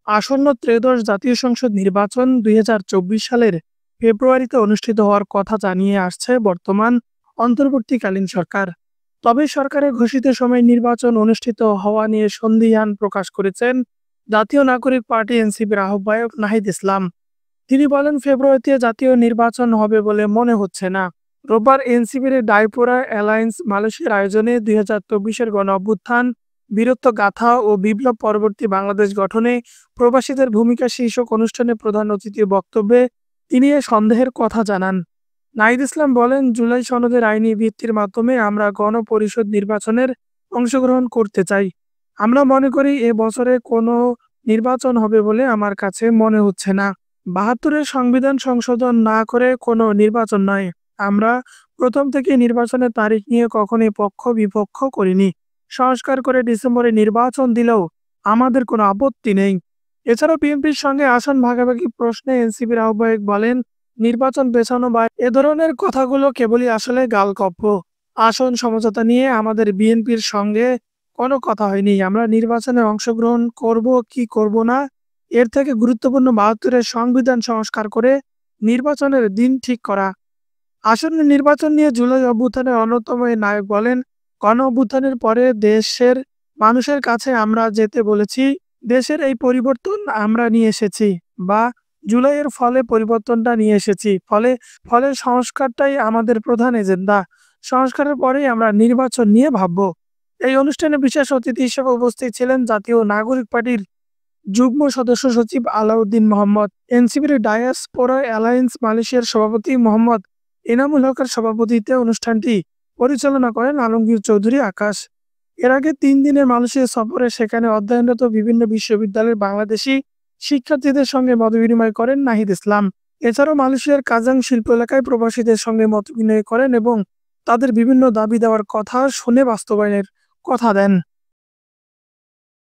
আসন্ন ত্রয়োদশ জাতীয় সংসদ নির্বাচন ২০২৪ সালের ফেব্রুয়ারিতে অনুষ্ঠিত হওয়ার কথা জানিয়ে আসছে বর্তমান অন্তর্বর্তীকালীন সরকার। তবে সরকারের ঘোষিত সময়ে নির্বাচন অনুষ্ঠিত হওয়া নিয়ে সন্দিহান প্রকাশ করেছেন জাতীয় নাগরিক পার্টি এনসিপির আহ্বায়ক নাহিদ ইসলাম। তিনি বলেন, ফেব্রুয়ারিতে জাতীয় নির্বাচন হবে বলে মনে হচ্ছে না। রোববার এনসিপির ডাইপোরা অ্যালায়েন্স মালয়েশিয়ার আয়োজনে ২০২৪-এর গণ-অভ্যুত্থান, বীরত্ব গাথা ও বিপ্লব পরবর্তী বাংলাদেশ গঠনে প্রবাসীদের ভূমিকা শীর্ষক অনুষ্ঠানে প্রধান অতিথির বক্তব্যে তিনি এ সন্দেহের কথা জানান। নাহিদ ইসলাম বলেন, জুলাই সনদের আইনি ভিত্তির মাধ্যমে আমরা গণপরিষদ নির্বাচনের অংশগ্রহণ করতে চাই। আমরা মনে করি এ বছরে কোনো নির্বাচন হবে বলে আমার কাছে মনে হচ্ছে না। ৭২-এর সংবিধান সংশোধন না করে কোনো নির্বাচন নয়। আমরা প্রথম থেকে নির্বাচনের তারিখ নিয়ে কখনোই পক্ষ বিপক্ষ করিনি। সংস্কার করে ডিসেম্বরে নির্বাচন দিলেও আমাদের কোনো আপত্তি নেই। এছাড়াও বিএনপির সঙ্গে আসন ভাগাভাগি প্রশ্নে এনসিপির আহ্বায়ক বলেন, নির্বাচন পেছানো বা এ ধরনের কথাগুলো কেবলই আসলে গালগপ্প। আসন সমঝোতা নিয়ে আমাদের বিএনপির সঙ্গে কোনো কথা হয়নি। আমরা নির্বাচনে অংশগ্রহণ করব কি করব না, এর থেকে গুরুত্বপূর্ণ ৭২-এর সংবিধান সংস্কার করে নির্বাচনের দিন ঠিক করা। আসন্ন নির্বাচন নিয়ে জুলাই অভ্যুত্থানের অন্যতম এই নায়ক বলেন, গণ অভ্যুত্থানের পরে দেশের মানুষের কাছে আমরা যেতে বলেছি, দেশের এই পরিবর্তন আমরা নিয়ে এসেছি, বা জুলাইয়ের ফলে পরিবর্তনটা নিয়ে এসেছি। ফলে ফলে সংস্কারটাই আমাদের প্রধান এজেন্ডা। সংস্কারের পরেই আমরা নির্বাচন নিয়ে ভাবব। এই অনুষ্ঠানে বিশেষ অতিথি হিসেবে উপস্থিত ছিলেন জাতীয় নাগরিক পার্টির যুগ্ম সদস্য সচিব আলাউদ্দিন মোহাম্মদ, এনসিপির ডায়াসপোরা অ্যালায়েন্স মালয়েশিয়ার সভাপতি মোহাম্মদ এনামুল হকের সভাপতিত্বে অনুষ্ঠানটি পরিচালনা করেন আলমগীর চৌধুরী আকাশ। এর আগে ৩ দিনের মালয়েশিয়া সফরে সেখানে অধ্যয়নরত বিভিন্ন বিশ্ববিদ্যালয়ের বাংলাদেশি শিক্ষার্থীদের সঙ্গে মতবিনিময় করেন নাহিদ ইসলাম। এছাড়াও মালয়েশিয়ার কাজাং শিল্প এলাকায় প্রবাসীদের সঙ্গে মতবিনিময় করেন এবং তাদের বিভিন্ন দাবি দেওয়ার কথা শুনে বাস্তবায়নের কথা দেন।